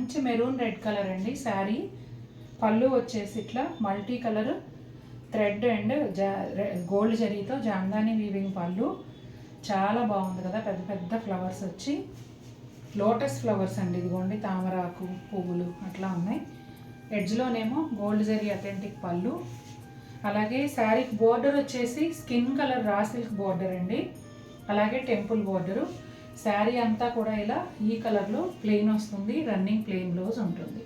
మంచి maroon red colour అండి శారీ. పళ్ళు వచ్చేసి ఇట్లా multi colour thread and gold జరీతో జామ్దాని వీవింగ్ పళ్ళు. చాలా బాగుంది కదా, పెద్ద పెద్ద ఫ్లవర్స్ వచ్చి లోటస్ ఫ్లవర్స్ అండి. ఇదిగోండి తామరాకు పువ్వులు అట్లా ఉన్నాయి. ఎడ్జ్లోనేమో గోల్డ్ జరీ అథెంటిక్ పళ్ళు. అలాగే శారీకి బోర్డర్ వచ్చేసి skin colour raw silk border అండి. అలాగే టెంపుల్ బోర్డరు. శారీ అంతా కూడా ఇలా ఈ కలర్లో ప్లెయిన్ వస్తుంది. రన్నింగ్ ప్లెయిన్ బ్లౌజ్ ఉంటుంది.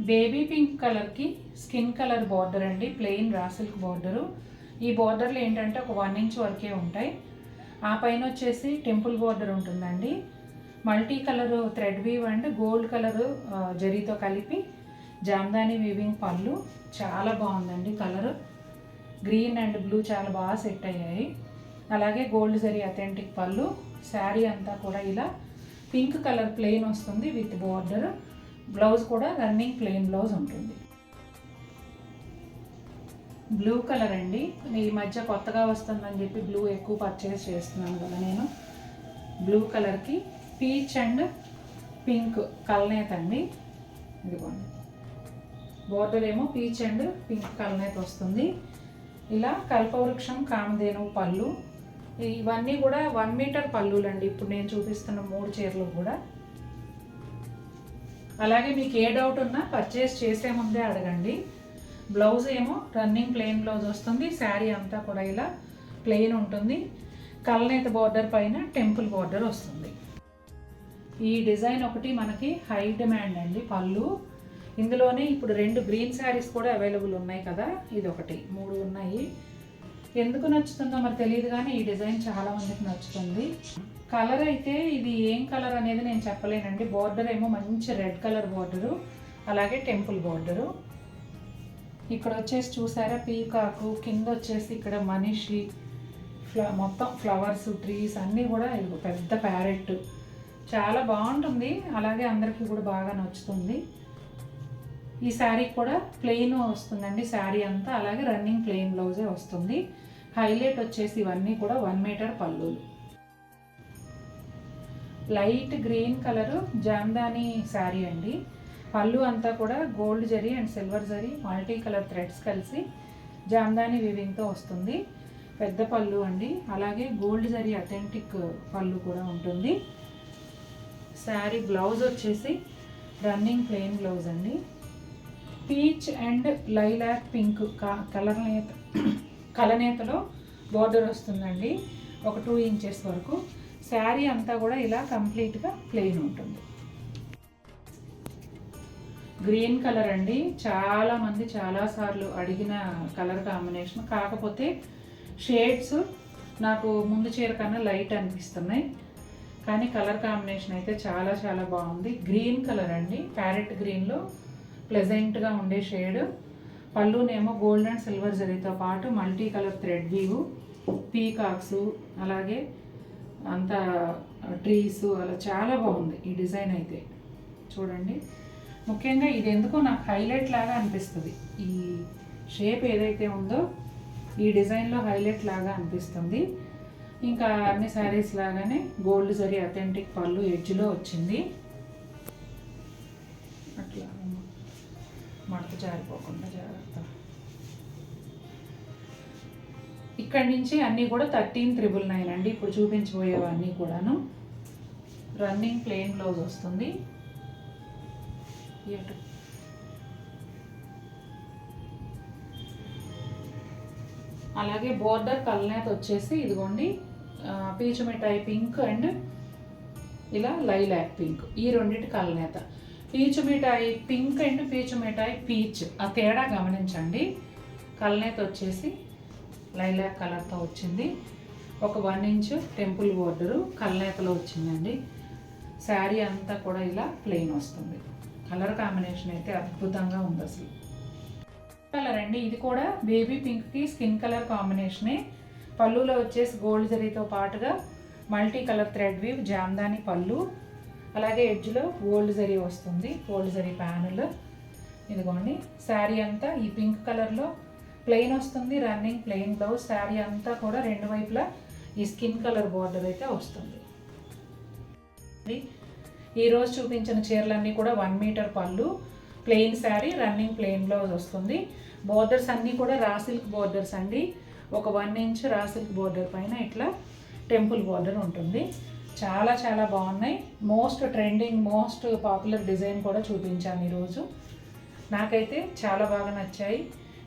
బేబీ పింక్ కలర్కి స్కిన్ కలర్ బార్డర్ అండి, ప్లెయిన్ రా సిల్క్ బార్డరు. ఈ బార్డర్లు ఏంటంటే ఒక 1 ఇంచ్ వరకే ఉంటాయి. ఆ పైన వచ్చేసి టెంపుల్ బార్డర్ ఉంటుందండి. Multi colour thread weave and gold colour జరీతో కలిపి జామ్దాని వీవింగ్ పళ్ళు. చాలా బాగుందండి కలర్. గ్రీన్ అండ్ బ్లూ చాలా బాగా సెట్ అయ్యాయి. అలాగే గోల్డ్ జరీ అథెంటిక్ పళ్ళు. శారీ అంతా కూడా ఇలా పింక్ కలర్ ప్లెయిన్ వస్తుంది విత్ బార్డర్. బ్లౌజ్ కూడా రన్నింగ్ ప్లెయిన్ బ్లౌజ్ ఉంటుంది. బ్లూ కలర్ అండి. ఈ మధ్య కొత్తగా వస్తుందని చెప్పి బ్లూ ఎక్కువ పర్చేస్ చేస్తున్నాను కదా నేను. బ్లూ కలర్కి పీచ్ అండ్ పింక్ కలనేత అండి. ఇదిగోండి బోర్డర్ ఏమో పీచ్ అండ్ పింక్ కలనేత వస్తుంది. ఇలా కల్పవృక్షం కామధేను పళ్ళు. ఇవన్నీ కూడా 1 మీటర్ పళ్ళులు అండి. ఇప్పుడు నేను చూపిస్తున్న 3 చీరలు కూడా. అలాగే మీకు ఏ డౌట్ ఉన్నా పర్చేస్ చేసే ముందే అడగండి. బ్లౌజ్ ఏమో రన్నింగ్ ప్లెయిన్ బ్లౌజ్ వస్తుంది. శారీ అంతా కూడా ఇలా ప్లెయిన్ ఉంటుంది. కలనేత బార్డర్ పైన టెంపుల్ బార్డర్ వస్తుంది. ఈ డిజైన్ ఒకటి మనకి హై డిమాండ్ అండి పళ్ళు. ఇందులోనే ఇప్పుడు 2 గ్రీన్ శారీస్ కూడా అవైలబుల్ ఉన్నాయి కదా. ఇది ఒకటి, 3 ఉన్నాయి. ఎందుకు నచ్చుతుందో మరి తెలియదు కానీ ఈ డిజైన్ చాలా మందికి నచ్చుతుంది. కలర్ అయితే ఇది ఏం కలర్ అనేది నేను చెప్పలేనండి. బార్డర్ ఏమో మంచి రెడ్ కలర్ బార్డరు. అలాగే టెంపుల్ బార్డరు. ఇక్కడ వచ్చేసి చూసారా పీకాకు, కింద వచ్చేసి ఇక్కడ మనిషి, మొత్తం ఫ్లవర్స్, ట్రీస్ అన్నీ కూడా పెద్ద ప్యారెట్. చాలా బాగుంటుంది. అలాగే అందరికీ కూడా బాగా నచ్చుతుంది. ఈ శారీ కూడా ప్లెయిన్ వస్తుందండి శారీ అంతా. అలాగే రన్నింగ్ ప్లెయిన్ బ్లౌజే వస్తుంది. హైలైట్ వచ్చేసి ఇవన్నీ కూడా 1 మీటర్ పళ్ళులు. Light green colour Jamdani sari అండి. పళ్ళు అంతా కూడా gold zari and silver zari multi colour threads కలిసి జామ్దాని వీవింగ్తో వస్తుంది. పెద్ద పళ్ళు అండి. అలాగే గోల్డ్ జరీ అథెంటిక్ పళ్ళు కూడా ఉంటుంది. శారీ బ్లౌజ్ వచ్చేసి రన్నింగ్ ప్లెయిన్ బ్లౌజ్ అండి. పీచ్ అండ్ లైలాక్ పింక్ కలనేతలో బార్డర్ వస్తుందండి. ఒక 2 ఇంచెస్ వరకు. శారీ అంతా కూడా ఇలా కంప్లీట్గా ప్లెయిన్ ఉంటుంది. గ్రీన్ కలర్ అండి. చాలామంది చాలాసార్లు అడిగిన కలర్ కాంబినేషన్. కాకపోతే షేడ్స్ నాకు ముందు చీర కన్నా లైట్ అనిపిస్తున్నాయి. కానీ కలర్ కాంబినేషన్ అయితే చాలా చాలా బాగుంది. గ్రీన్ కలర్ అండి. ప్యారెట్ గ్రీన్లో ప్లెజెంట్గా ఉండే షేడ్. పళ్ళునేమో గోల్డ్ అండ్ సిల్వర్ జరీతో పాటు multi colour thread weave, peacocks, అలాగే అంతా ట్రీస్, అలా చాలా బాగుంది ఈ డిజైన్ అయితే. చూడండి, ముఖ్యంగా ఇది ఎందుకో నాకు హైలైట్ లాగా అనిపిస్తుంది. ఈ షేప్ ఏదైతే ఉందో ఈ డిజైన్లో హైలైట్ లాగా అనిపిస్తుంది. ఇంకా అన్ని శారీస్ లాగానే గోల్డ్ జరీ అథెంటిక్ పళ్ళు ఎడ్జ్లో వచ్చింది. అట్లా మడత జారిపోకుండా జాగ్రత్త. ఇక్కడి నుంచి అన్నీ కూడా 13,999 అండి. ఇప్పుడు చూపించబోయేవన్నీ కూడాను. రన్నింగ్ ప్లెయిన్ బ్లౌజ్ వస్తుంది. అలాగే బోర్డర్ కలనేత వచ్చేసి ఇదిగోండి పీచు మిఠాయి పింక్ అండ్ ఇలా లైలాక్ పింక్, ఈ రెండింటి కలనేత. పీచు మిఠాయి పింక్ అండ్ పీచు మిఠాయి పీచ్, ఆ తేడా గమనించండి. కలనేత వచ్చేసి లైలాక్ కలర్తో వచ్చింది. ఒక 1 ఇంచ్ టెంపుల్ బోర్డరు కలనేతలో వచ్చిందండి. శారీ అంతా కూడా ఇలా ప్లెయిన్ వస్తుంది. కలర్ కాంబినేషన్ అయితే అద్భుతంగా ఉంది అసలు. కలర్ అండి. ఇది కూడా బేబీ పింక్కి స్కిన్ కలర్ కాంబినేషనే. పళ్ళులో వచ్చేసి గోల్డ్ జరీతో పాటుగా multi colour thread weave jamdani పళ్ళు. అలాగే ఎడ్జ్లో గోల్డ్ జరీ వస్తుంది, గోల్డ్ జరీ ప్యానెల్. ఇదిగోండి శారీ అంతా ఈ పింక్ కలర్లో ప్లెయిన్ వస్తుంది. Running plain blouse. శారీ అంతా కూడా 2 వైపులా ఈ స్కిన్ కలర్ బార్డర్ అయితే వస్తుంది. ఈరోజు చూపించిన చీరలన్నీ కూడా 1 మీటర్ పళ్ళు, plain sari, running plain blouse వస్తుంది. బోర్డర్స్ అన్నీ కూడా రా సిల్క్ బోర్డర్స్ అండి. ఒక 1 ఇంచ్ రా సిల్క్ బోర్డర్ పైన ఇట్లా టెంపుల్ బోర్డర్ ఉంటుంది. చాలా చాలా బాగున్నాయి. Most trending, most popular design కూడా చూపించాను ఈరోజు. నాకైతే చాలా బాగా నచ్చాయి.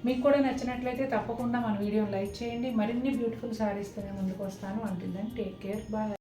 మీకు కూడా నచ్చినట్లయితే తప్పకుండా మన వీడియోని లైక్ చేయండి. మరిన్ని బ్యూటిఫుల్ శారీస్తోనే ముందుకు వస్తాను. Until then take care, bye.